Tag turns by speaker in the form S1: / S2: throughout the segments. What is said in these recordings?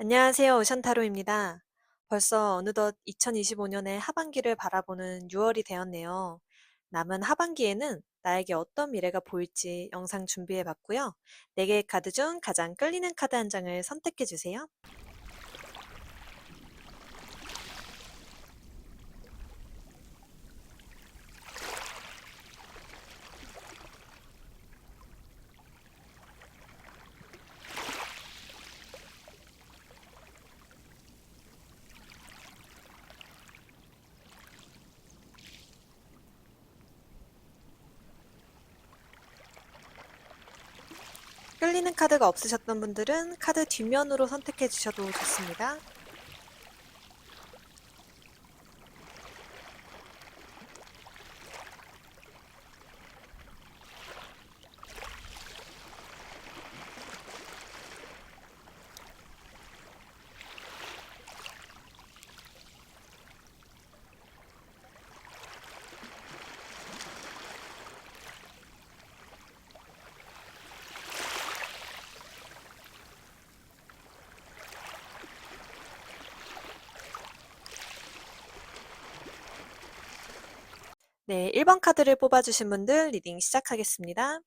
S1: 안녕하세요. 오션타로입니다. 벌써 어느덧 2025년의 하반기를 바라보는 6월이 되었네요. 남은 하반기에는 나에게 어떤 미래가 보일지 영상 준비해 봤고요. 4개의 카드 중 가장 끌리는 카드 한 장을 선택해 주세요. 끌리는 카드가 없으셨던 분들은 카드 뒷면으로 선택해 주셔도 좋습니다. 네, 1번 카드를 뽑아주신 분들 리딩 시작하겠습니다.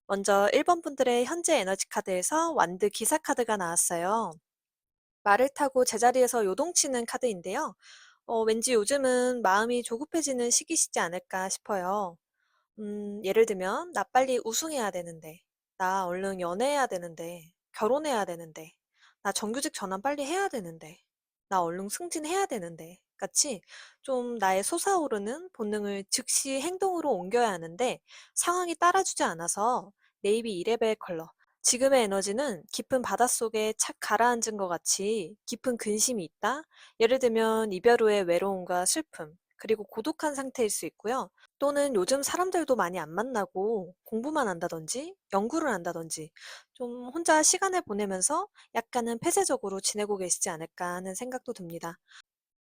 S1: 먼저 1번 분들의 현재 에너지 카드에서 완드 기사 카드가 나왔어요. 말을 타고 제자리에서 요동치는 카드인데요. 왠지 요즘은 마음이 조급해지는 시기시지 않을까 싶어요. 예를 들면, 나 빨리 우승해야 되는데, 나 얼른 연애해야 되는데, 결혼해야 되는데, 나 정규직 전환 빨리 해야 되는데, 나 얼른 승진해야 되는데, 같이 좀 나의 솟아오르는 본능을 즉시 행동으로 옮겨야 하는데 상황이 따라주지 않아서 네이비 2레벨 컬러, 지금의 에너지는 깊은 바닷속에 착 가라앉은 것 같이 깊은 근심이 있다? 예를 들면 이별 후의 외로움과 슬픔, 그리고 고독한 상태일 수 있고요. 또는 요즘 사람들도 많이 안 만나고 공부만 한다든지 연구를 한다든지 좀 혼자 시간을 보내면서 약간은 폐쇄적으로 지내고 계시지 않을까 하는 생각도 듭니다.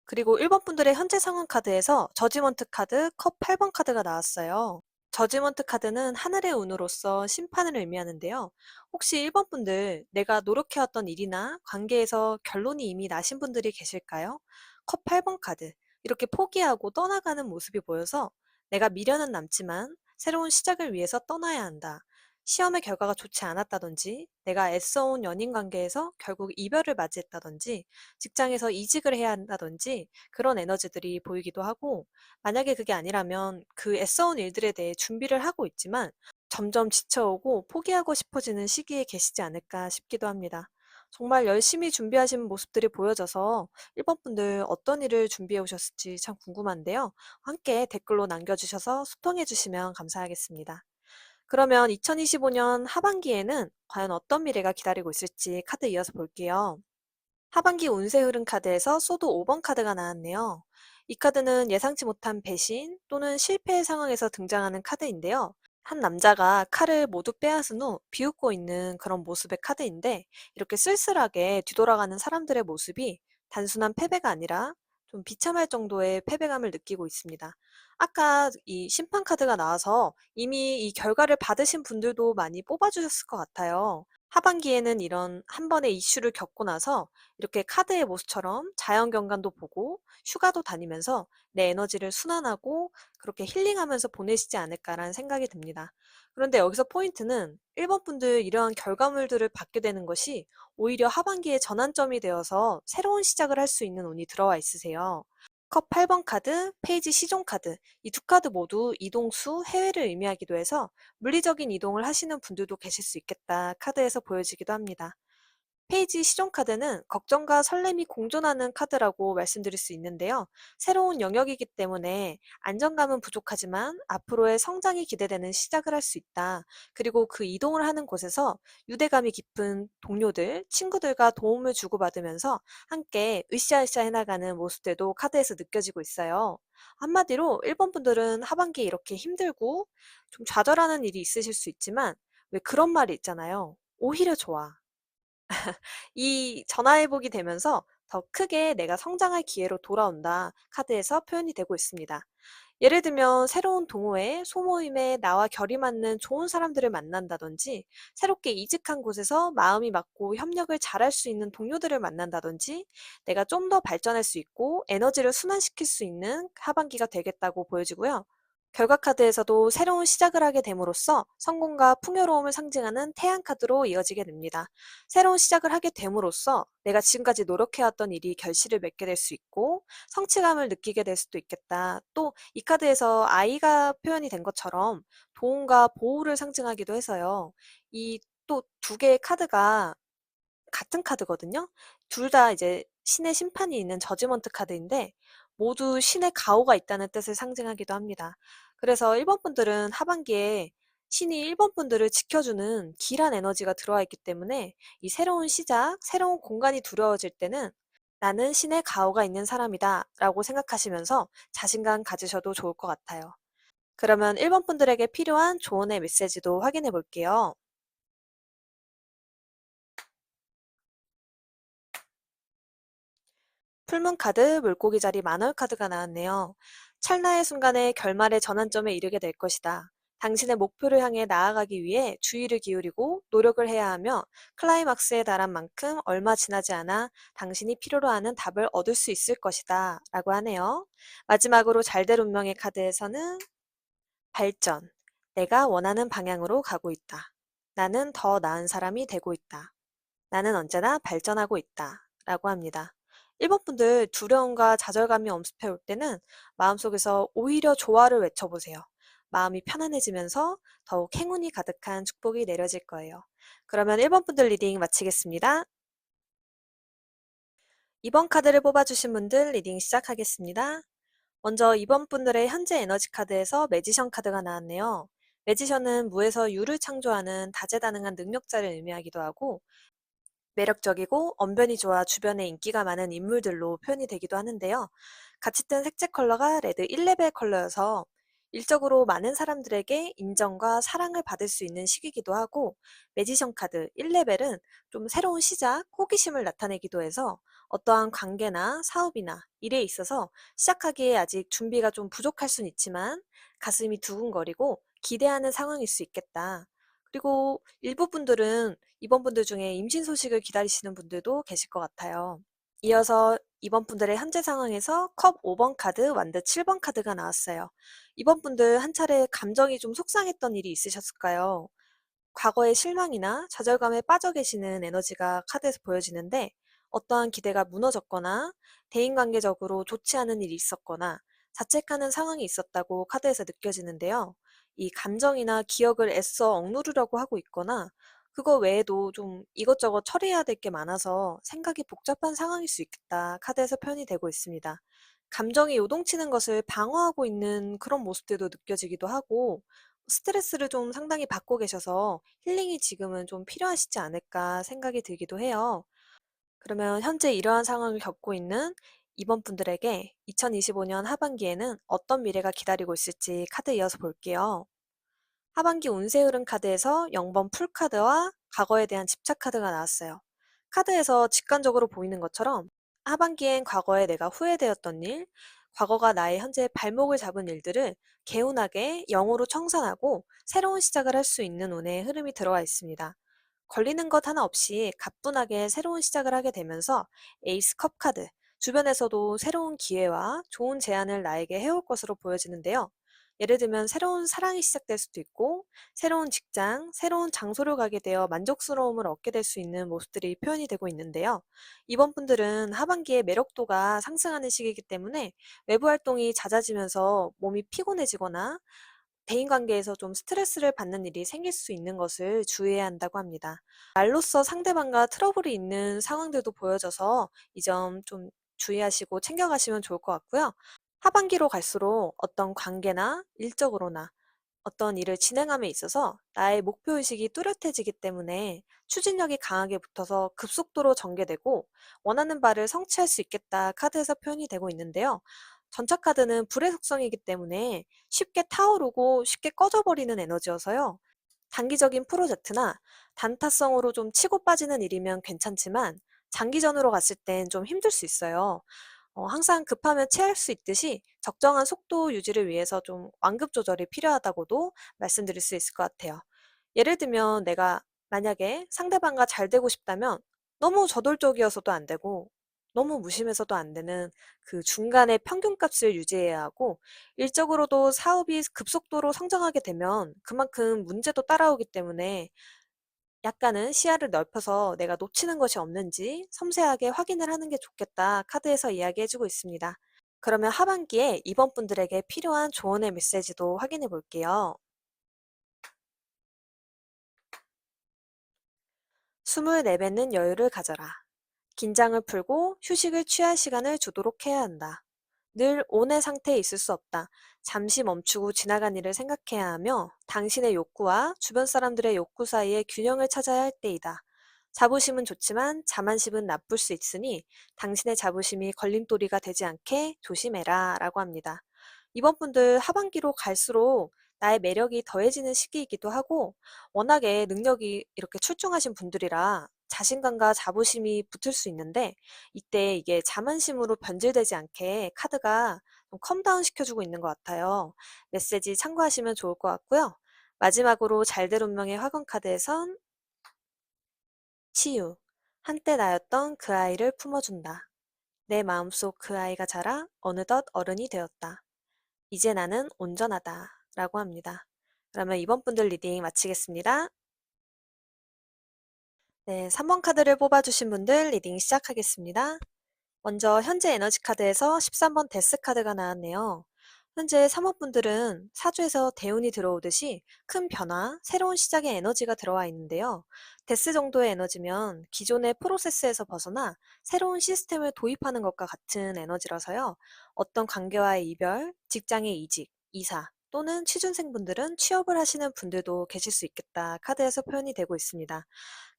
S1: 그리고 1번 분들의 현재 상황 카드에서 저지먼트 카드, 컵 8번 카드가 나왔어요. 저지먼트 카드는 하늘의 운으로서 심판을 의미하는데요. 혹시 1번 분들 내가 노력해왔던 일이나 관계에서 결론이 이미 나신 분들이 계실까요? 컵 8번 카드. 이렇게 포기하고 떠나가는 모습이 보여서 내가 미련은 남지만 새로운 시작을 위해서 떠나야 한다. 시험의 결과가 좋지 않았다든지, 내가 애써온 연인 관계에서 결국 이별을 맞이했다든지, 직장에서 이직을 해야 한다든지, 그런 에너지들이 보이기도 하고, 만약에 그게 아니라면 그 애써온 일들에 대해 준비를 하고 있지만 점점 지쳐오고 포기하고 싶어지는 시기에 계시지 않을까 싶기도 합니다. 정말 열심히 준비하신 모습들이 보여져서 1번 분들 어떤 일을 준비해 오셨을지 참 궁금한데요. 함께 댓글로 남겨주셔서 소통해 주시면 감사하겠습니다. 그러면 2025년 하반기에는 과연 어떤 미래가 기다리고 있을지 카드 이어서 볼게요. 하반기 운세 흐름 카드에서 소드 5번 카드가 나왔네요. 이 카드는 예상치 못한 배신 또는 실패의 상황에서 등장하는 카드인데요. 한 남자가 칼을 모두 빼앗은 후 비웃고 있는 그런 모습의 카드인데 이렇게 쓸쓸하게 뒤돌아가는 사람들의 모습이 단순한 패배가 아니라 좀 비참할 정도의 패배감을 느끼고 있습니다. 아까 이 심판 카드가 나와서 이미 이 결과를 받으신 분들도 많이 뽑아주셨을 것 같아요. 하반기에는 이런 한 번의 이슈를 겪고 나서 이렇게 카드의 모습처럼 자연경관도 보고 휴가도 다니면서 내 에너지를 순환하고 그렇게 힐링하면서 보내시지 않을까라는 생각이 듭니다. 그런데 여기서 포인트는 1번 분들 이러한 결과물들을 받게 되는 것이 오히려 하반기에 전환점이 되어서 새로운 시작을 할 수 있는 운이 들어와 있으세요. 컵 8번 카드, 페이지 시종 카드, 이 두 카드 모두 이동수, 해외를 의미하기도 해서 물리적인 이동을 하시는 분들도 계실 수 있겠다 카드에서 보여지기도 합니다. 페이지 시종 카드는 걱정과 설렘이 공존하는 카드라고 말씀드릴 수 있는데요. 새로운 영역이기 때문에 안정감은 부족하지만 앞으로의 성장이 기대되는 시작을 할 수 있다. 그리고 그 이동을 하는 곳에서 유대감이 깊은 동료들, 친구들과 도움을 주고받으면서 함께 으쌰으쌰 해나가는 모습들도 카드에서 느껴지고 있어요. 한마디로 1번 분들은 하반기에 이렇게 힘들고 좀 좌절하는 일이 있으실 수 있지만 왜 그런 말이 있잖아요. 오히려 좋아. 이 전화회복이 되면서 더 크게 내가 성장할 기회로 돌아온다 카드에서 표현이 되고 있습니다. 예를 들면 새로운 동호회, 소모임에 나와 결이 맞는 좋은 사람들을 만난다든지, 새롭게 이직한 곳에서 마음이 맞고 협력을 잘할 수 있는 동료들을 만난다든지, 내가 좀 더 발전할 수 있고 에너지를 순환시킬 수 있는 하반기가 되겠다고 보여지고요. 결과 카드에서도 새로운 시작을 하게 됨으로써 성공과 풍요로움을 상징하는 태양 카드로 이어지게 됩니다. 새로운 시작을 하게 됨으로써 내가 지금까지 노력해왔던 일이 결실을 맺게 될 수 있고 성취감을 느끼게 될 수도 있겠다. 또 이 카드에서 아이가 표현이 된 것처럼 도움과 보호를 상징하기도 해서요. 이 또 두 개의 카드가 같은 카드거든요. 둘 다 이제 신의 심판이 있는 저지먼트 카드인데 모두 신의 가호가 있다는 뜻을 상징하기도 합니다. 그래서 1번 분들은 하반기에 신이 1번 분들을 지켜주는 길한 에너지가 들어와 있기 때문에 이 새로운 시작, 새로운 공간이 두려워질 때는 '나는 신의 가호가 있는 사람이다.'라고 생각하시면서 자신감 가지셔도 좋을 것 같아요. 그러면 1번 분들에게 필요한 조언의 메시지도 확인해 볼게요. 풀문 카드, 물고기 자리 만월 카드가 나왔네요. 찰나의 순간에 결말의 전환점에 이르게 될 것이다. 당신의 목표를 향해 나아가기 위해 주의를 기울이고 노력을 해야 하며 클라이막스에 달한 만큼 얼마 지나지 않아 당신이 필요로 하는 답을 얻을 수 있을 것이다. 라고 하네요. 마지막으로 잘 될 운명의 카드에서는 발전. 내가 원하는 방향으로 가고 있다. 나는 더 나은 사람이 되고 있다. 나는 언제나 발전하고 있다. 라고 합니다. 1번 분들 두려움과 좌절감이 엄습해 올 때는 마음속에서 오히려 조화를 외쳐보세요. 마음이 편안해지면서 더욱 행운이 가득한 축복이 내려질 거예요. 그러면 1번 분들 리딩 마치겠습니다. 2번 카드를 뽑아주신 분들 리딩 시작하겠습니다. 먼저 2번 분들의 현재 에너지 카드에서 매지션 카드가 나왔네요. 매지션은 무에서 유를 창조하는 다재다능한 능력자를 의미하기도 하고 매력적이고 언변이 좋아 주변에 인기가 많은 인물들로 표현이 되기도 하는데요. 같이 뜬 색채 컬러가 레드 1레벨 컬러여서 일적으로 많은 사람들에게 인정과 사랑을 받을 수 있는 시기이기도 하고 매지션 카드 1레벨은 좀 새로운 시작, 호기심을 나타내기도 해서 어떠한 관계나 사업이나 일에 있어서 시작하기에 아직 준비가 좀 부족할 순 있지만 가슴이 두근거리고 기대하는 상황일 수 있겠다. 그리고 일부 분들은 이번 분들 중에 임신 소식을 기다리시는 분들도 계실 것 같아요. 이어서 이번 분들의 현재 상황에서 컵 5번 카드, 완드 7번 카드가 나왔어요. 이번 분들 한 차례 감정이 좀 속상했던 일이 있으셨을까요? 과거의 실망이나 좌절감에 빠져 계시는 에너지가 카드에서 보여지는데 어떠한 기대가 무너졌거나 대인관계적으로 좋지 않은 일이 있었거나 자책하는 상황이 있었다고 카드에서 느껴지는데요. 이 감정이나 기억을 애써 억누르려고 하고 있거나 그거 외에도 좀 이것저것 처리해야 될 게 많아서 생각이 복잡한 상황일 수 있겠다 카드에서 표현이 되고 있습니다. 감정이 요동치는 것을 방어하고 있는 그런 모습들도 느껴지기도 하고 스트레스를 좀 상당히 받고 계셔서 힐링이 지금은 좀 필요하시지 않을까 생각이 들기도 해요. 그러면 현재 이러한 상황을 겪고 있는 이번 분들에게 2025년 하반기에는 어떤 미래가 기다리고 있을지 카드 이어서 볼게요. 하반기 운세 흐름 카드에서 0번 풀카드와 과거에 대한 집착 카드가 나왔어요. 카드에서 직관적으로 보이는 것처럼 하반기엔 과거에 내가 후회되었던 일, 과거가 나의 현재 발목을 잡은 일들을 개운하게 영으로 청산하고 새로운 시작을 할 수 있는 운의 흐름이 들어와 있습니다. 걸리는 것 하나 없이 가뿐하게 새로운 시작을 하게 되면서 에이스 컵 카드, 주변에서도 새로운 기회와 좋은 제안을 나에게 해올 것으로 보여지는데요. 예를 들면 새로운 사랑이 시작될 수도 있고, 새로운 직장, 새로운 장소를 가게 되어 만족스러움을 얻게 될 수 있는 모습들이 표현이 되고 있는데요. 이번 분들은 하반기에 매력도가 상승하는 시기이기 때문에 외부 활동이 잦아지면서 몸이 피곤해지거나 대인관계에서 좀 스트레스를 받는 일이 생길 수 있는 것을 주의해야 한다고 합니다. 말로써 상대방과 트러블이 있는 상황들도 보여져서 이 점 좀 주의하시고 챙겨가시면 좋을 것 같고요. 하반기로 갈수록 어떤 관계나 일적으로나 어떤 일을 진행함에 있어서 나의 목표의식이 뚜렷해지기 때문에 추진력이 강하게 붙어서 급속도로 전개되고 원하는 바를 성취할 수 있겠다 카드에서 표현이 되고 있는데요. 전차 카드는 불의 속성이기 때문에 쉽게 타오르고 쉽게 꺼져버리는 에너지여서요. 단기적인 프로젝트나 단타성으로 좀 치고 빠지는 일이면 괜찮지만 장기전으로 갔을 땐 좀 힘들 수 있어요. 항상 급하면 체할 수 있듯이 적정한 속도 유지를 위해서 좀 완급 조절이 필요하다고도 말씀드릴 수 있을 것 같아요. 예를 들면 내가 만약에 상대방과 잘 되고 싶다면 너무 저돌적이어서도 안 되고 너무 무심해서도 안 되는 그 중간의 평균값을 유지해야 하고, 일적으로도 사업이 급속도로 성장하게 되면 그만큼 문제도 따라오기 때문에 약간은 시야를 넓혀서 내가 놓치는 것이 없는지 섬세하게 확인을 하는 게 좋겠다 카드에서 이야기해 주고 있습니다. 그러면 하반기에 이번 분들에게 필요한 조언의 메시지도 확인해 볼게요. 숨을 내뱉는 여유를 가져라. 긴장을 풀고 휴식을 취할 시간을 주도록 해야 한다. 늘 온의 상태에 있을 수 없다. 잠시 멈추고 지나간 일을 생각해야 하며 당신의 욕구와 주변 사람들의 욕구 사이에 균형을 찾아야 할 때이다. 자부심은 좋지만 자만심은 나쁠 수 있으니 당신의 자부심이 걸림돌이가 되지 않게 조심해라 라고 합니다. 이번 분들 하반기로 갈수록 나의 매력이 더해지는 시기이기도 하고, 워낙에 능력이 이렇게 출중하신 분들이라 자신감과 자부심이 붙을 수 있는데, 이때 이게 자만심으로 변질되지 않게 카드가 좀 컴다운 시켜주고 있는 것 같아요. 메시지 참고하시면 좋을 것 같고요. 마지막으로 잘 될 운명의 화건 카드에선 치유. 한때 나였던 그 아이를 품어준다. 내 마음속 그 아이가 자라 어느덧 어른이 되었다. 이제 나는 온전하다. 라고 합니다. 그러면 이번 분들 리딩 마치겠습니다. 네, 3번 카드를 뽑아주신 분들 리딩 시작하겠습니다. 먼저 현재 에너지 카드에서 13번 데스 카드가 나왔네요. 현재 사모분들은 사주에서 대운이 들어오듯이 큰 변화, 새로운 시작의 에너지가 들어와 있는데요. 데스 정도의 에너지면 기존의 프로세스에서 벗어나 새로운 시스템을 도입하는 것과 같은 에너지라서요. 어떤 관계와의 이별, 직장의 이직, 이사, 또는 취준생분들은 취업을 하시는 분들도 계실 수 있겠다 카드에서 표현이 되고 있습니다.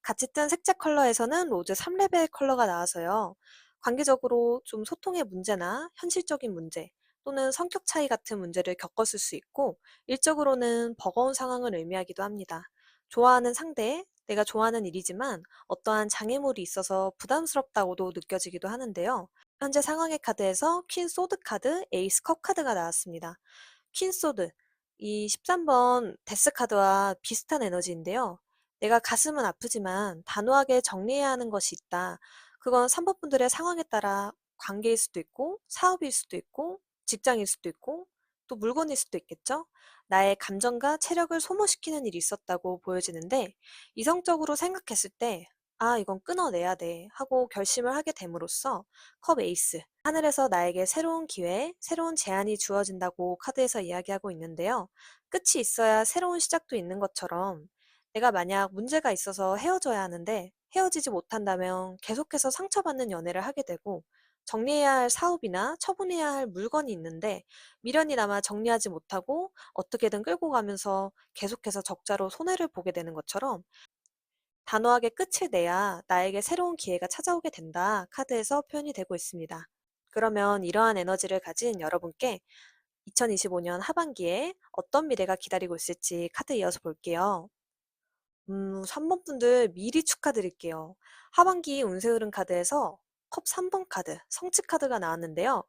S1: 같이 뜬 색채 컬러에서는 로즈 3레벨 컬러가 나와서요. 관계적으로 좀 소통의 문제나 현실적인 문제, 또는 성격 차이 같은 문제를 겪었을 수 있고, 일적으로는 버거운 상황을 의미하기도 합니다. 좋아하는 상대, 내가 좋아하는 일이지만 어떠한 장애물이 있어서 부담스럽다고도 느껴지기도 하는데요. 현재 상황의 카드에서 퀸 소드 카드, 에이스 컵 카드가 나왔습니다. 퀸 소드, 이 13번 데스 카드와 비슷한 에너지인데요. 내가 가슴은 아프지만 단호하게 정리해야 하는 것이 있다. 그건 3번 분들의 상황에 따라 관계일 수도 있고, 사업일 수도 있고, 직장일 수도 있고, 또 물건일 수도 있겠죠? 나의 감정과 체력을 소모시키는 일이 있었다고 보여지는데, 이성적으로 생각했을 때, 아, 이건 끊어내야 돼 하고 결심을 하게 됨으로써 컵 에이스, 하늘에서 나에게 새로운 기회, 새로운 제안이 주어진다고 카드에서 이야기하고 있는데요. 끝이 있어야 새로운 시작도 있는 것처럼, 내가 만약 문제가 있어서 헤어져야 하는데 헤어지지 못한다면 계속해서 상처받는 연애를 하게 되고, 정리해야 할 사업이나 처분해야 할 물건이 있는데 미련이 남아 정리하지 못하고 어떻게든 끌고 가면서 계속해서 적자로 손해를 보게 되는 것처럼, 단호하게 끝을 내야 나에게 새로운 기회가 찾아오게 된다 카드에서 표현이 되고 있습니다. 그러면 이러한 에너지를 가진 여러분께 2025년 하반기에 어떤 미래가 기다리고 있을지 카드 이어서 볼게요. 3번 분들 미리 축하드릴게요. 하반기 운세 흐름 카드에서 컵 3번 카드, 성취 카드가 나왔는데요.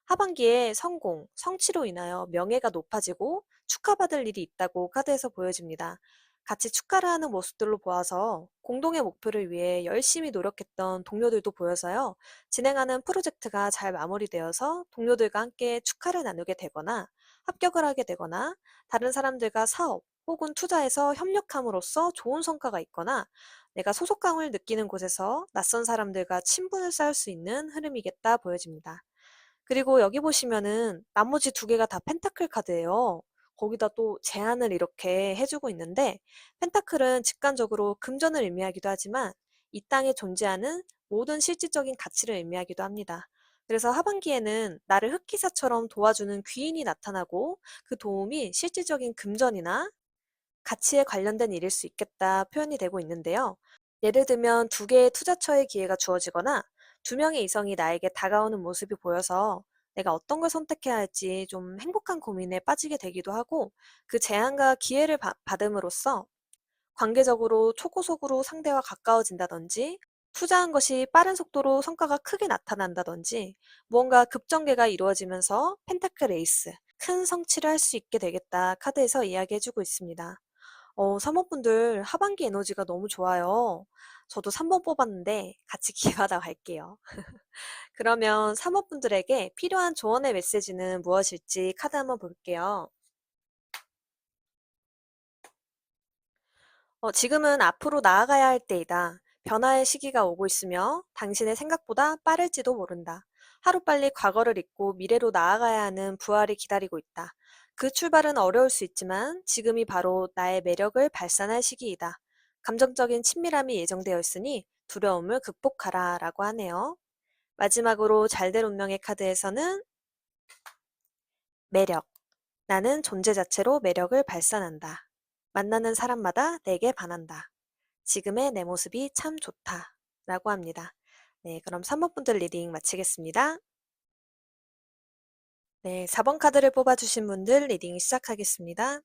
S1: 하반기에 성공, 성취로 인하여 명예가 높아지고 축하받을 일이 있다고 카드에서 보여집니다. 같이 축하를 하는 모습들로 보아서 공동의 목표를 위해 열심히 노력했던 동료들도 보여서요. 진행하는 프로젝트가 잘 마무리되어서 동료들과 함께 축하를 나누게 되거나 합격을 하게 되거나 다른 사람들과 사업, 혹은 투자에서 협력함으로써 좋은 성과가 있거나 내가 소속감을 느끼는 곳에서 낯선 사람들과 친분을 쌓을 수 있는 흐름이겠다 보여집니다. 그리고 여기 보시면은 나머지 두 개가 다 펜타클 카드예요. 거기다 또 제안을 이렇게 해주고 있는데, 펜타클은 직관적으로 금전을 의미하기도 하지만 이 땅에 존재하는 모든 실질적인 가치를 의미하기도 합니다. 그래서 하반기에는 나를 흑기사처럼 도와주는 귀인이 나타나고 그 도움이 실질적인 금전이나 가치에 관련된 일일 수 있겠다 표현이 되고 있는데요. 예를 들면 두 개의 투자처의 기회가 주어지거나 두 명의 이성이 나에게 다가오는 모습이 보여서 내가 어떤 걸 선택해야 할지 좀 행복한 고민에 빠지게 되기도 하고, 그 제안과 기회를 받음으로써 관계적으로 초고속으로 상대와 가까워진다든지 투자한 것이 빠른 속도로 성과가 크게 나타난다든지 무언가 급전개가 이루어지면서 펜타클 에이스, 큰 성취를 할 수 있게 되겠다 카드에서 이야기해주고 있습니다. 3번분들 하반기 에너지가 너무 좋아요. 저도 3번 뽑았는데 같이 기회받아 갈게요. 그러면 3번분들에게 필요한 조언의 메시지는 무엇일지 카드 한번 볼게요. 지금은 앞으로 나아가야 할 때이다. 변화의 시기가 오고 있으며 당신의 생각보다 빠를지도 모른다. 하루빨리 과거를 잊고 미래로 나아가야 하는 부활이 기다리고 있다. 그 출발은 어려울 수 있지만 지금이 바로 나의 매력을 발산할 시기이다. 감정적인 친밀함이 예정되어 있으니 두려움을 극복하라 라고 하네요. 마지막으로 잘될 운명의 카드에서는 매력. 나는 존재 자체로 매력을 발산한다. 만나는 사람마다 내게 반한다. 지금의 내 모습이 참 좋다. 라고 합니다. 네, 그럼 3번 분들 리딩 마치겠습니다. 네, 4번 카드를 뽑아주신 분들 리딩 시작하겠습니다.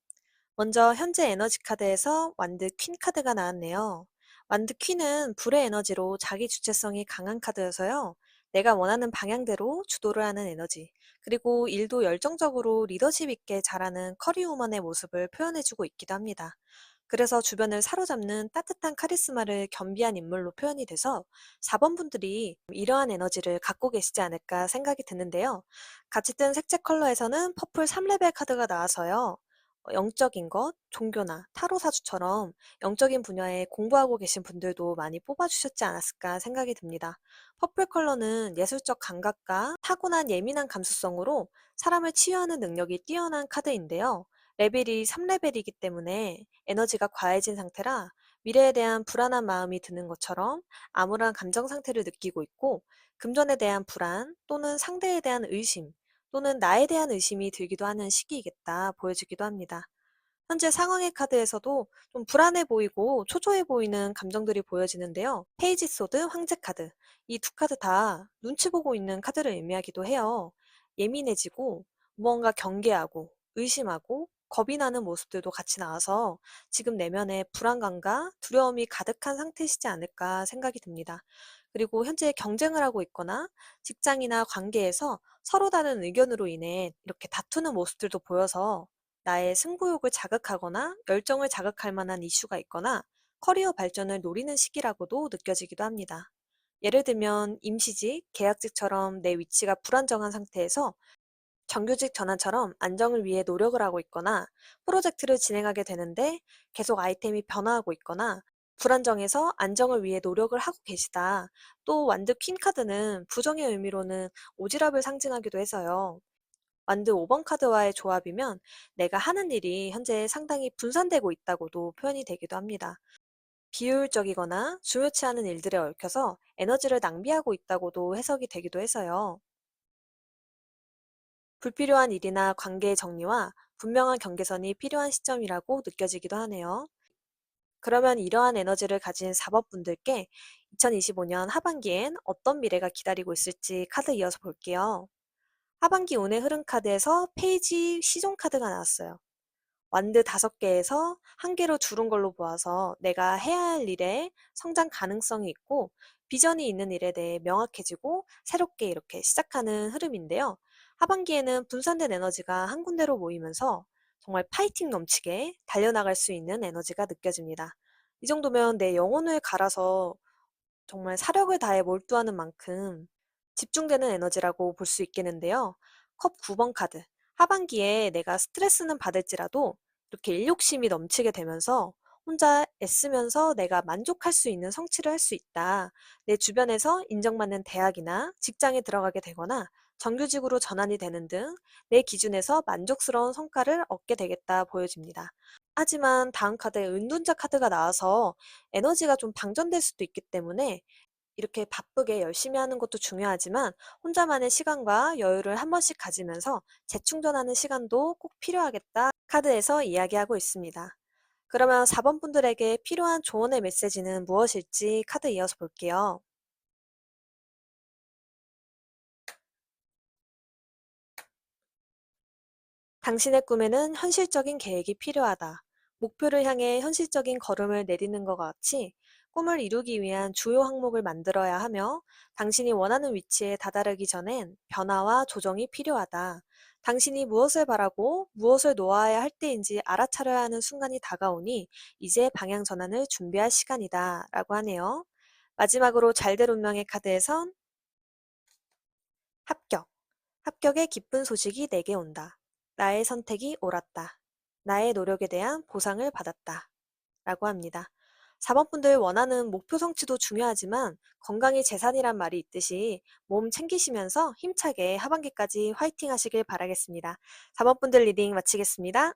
S1: 먼저 현재 에너지 카드에서 완드 퀸 카드가 나왔네요. 완드 퀸은 불의 에너지로 자기 주체성이 강한 카드여서요. 내가 원하는 방향대로 주도를 하는 에너지, 그리고 일도 열정적으로 리더십 있게 잘하는 커리우먼의 모습을 표현해주고 있기도 합니다. 그래서 주변을 사로잡는 따뜻한 카리스마를 겸비한 인물로 표현이 돼서 4번 분들이 이러한 에너지를 갖고 계시지 않을까 생각이 드는데요. 같이 뜬 색채 컬러에서는 퍼플 3레벨 카드가 나와서요. 영적인 것, 종교나 타로 사주처럼 영적인 분야에 공부하고 계신 분들도 많이 뽑아주셨지 않았을까 생각이 듭니다. 퍼플 컬러는 예술적 감각과 타고난 예민한 감수성으로 사람을 치유하는 능력이 뛰어난 카드인데요. 레벨이 3레벨이기 때문에 에너지가 과해진 상태라 미래에 대한 불안한 마음이 드는 것처럼 암울한 감정 상태를 느끼고 있고, 금전에 대한 불안 또는 상대에 대한 의심 또는 나에 대한 의심이 들기도 하는 시기이겠다 보여지기도 합니다. 현재 상황의 카드에서도 좀 불안해 보이고 초조해 보이는 감정들이 보여지는데요. 페이지 소드, 황제 카드. 이 두 카드 다 눈치 보고 있는 카드를 의미하기도 해요. 예민해지고 무언가 경계하고 의심하고 겁이 나는 모습들도 같이 나와서 지금 내면에 불안감과 두려움이 가득한 상태시지 않을까 생각이 듭니다. 그리고 현재 경쟁을 하고 있거나 직장이나 관계에서 서로 다른 의견으로 인해 이렇게 다투는 모습들도 보여서 나의 승부욕을 자극하거나 열정을 자극할 만한 이슈가 있거나 커리어 발전을 노리는 시기라고도 느껴지기도 합니다. 예를 들면 임시직, 계약직처럼 내 위치가 불안정한 상태에서 정규직 전환처럼 안정을 위해 노력을 하고 있거나 프로젝트를 진행하게 되는데 계속 아이템이 변화하고 있거나 불안정해서 안정을 위해 노력을 하고 계시다. 또 완드 퀸 카드는 부정의 의미로는 오지랖을 상징하기도 해서요. 완드 5번 카드와의 조합이면 내가 하는 일이 현재 상당히 분산되고 있다고도 표현이 되기도 합니다. 비효율적이거나 중요치 않은 일들에 얽혀서 에너지를 낭비하고 있다고도 해석이 되기도 해서요. 불필요한 일이나 관계의 정리와 분명한 경계선이 필요한 시점이라고 느껴지기도 하네요. 그러면 이러한 에너지를 가진 4번 분들께 2025년 하반기엔 어떤 미래가 기다리고 있을지 카드 이어서 볼게요. 하반기 운의 흐름 카드에서 페이지 시종 카드가 나왔어요. 완드 5개에서 1개로 줄은 걸로 보아서 내가 해야 할 일에 성장 가능성이 있고 비전이 있는 일에 대해 명확해지고 새롭게 이렇게 시작하는 흐름인데요. 하반기에는 분산된 에너지가 한 군데로 모이면서 정말 파이팅 넘치게 달려나갈 수 있는 에너지가 느껴집니다. 이 정도면 내 영혼을 갈아서 정말 사력을 다해 몰두하는 만큼 집중되는 에너지라고 볼 수 있겠는데요. 컵 9번 카드. 하반기에 내가 스트레스는 받을지라도 이렇게 일욕심이 넘치게 되면서 혼자 애쓰면서 내가 만족할 수 있는 성취를 할 수 있다. 내 주변에서 인정받는 대학이나 직장에 들어가게 되거나 정규직으로 전환이 되는 등 내 기준에서 만족스러운 성과를 얻게 되겠다 보여집니다. 하지만 다음 카드에 은둔자 카드가 나와서 에너지가 좀 방전될 수도 있기 때문에 이렇게 바쁘게 열심히 하는 것도 중요하지만 혼자만의 시간과 여유를 한 번씩 가지면서 재충전하는 시간도 꼭 필요하겠다 카드에서 이야기하고 있습니다. 그러면 4번 분들에게 필요한 조언의 메시지는 무엇일지 카드 이어서 볼게요. 당신의 꿈에는 현실적인 계획이 필요하다. 목표를 향해 현실적인 걸음을 내디는 것 같이 꿈을 이루기 위한 주요 항목을 만들어야 하며 당신이 원하는 위치에 다다르기 전엔 변화와 조정이 필요하다. 당신이 무엇을 바라고 무엇을 놓아야 할 때인지 알아차려야 하는 순간이 다가오니 이제 방향 전환을 준비할 시간이다. 라고 하네요. 마지막으로 잘될 운명의 카드에선 합격. 합격의 기쁜 소식이 내게 온다. 나의 선택이 옳았다. 나의 노력에 대한 보상을 받았다. 라고 합니다. 4번 분들 원하는 목표 성취도 중요하지만 건강이 재산이란 말이 있듯이 몸 챙기시면서 힘차게 하반기까지 화이팅 하시길 바라겠습니다. 4번 분들 리딩 마치겠습니다.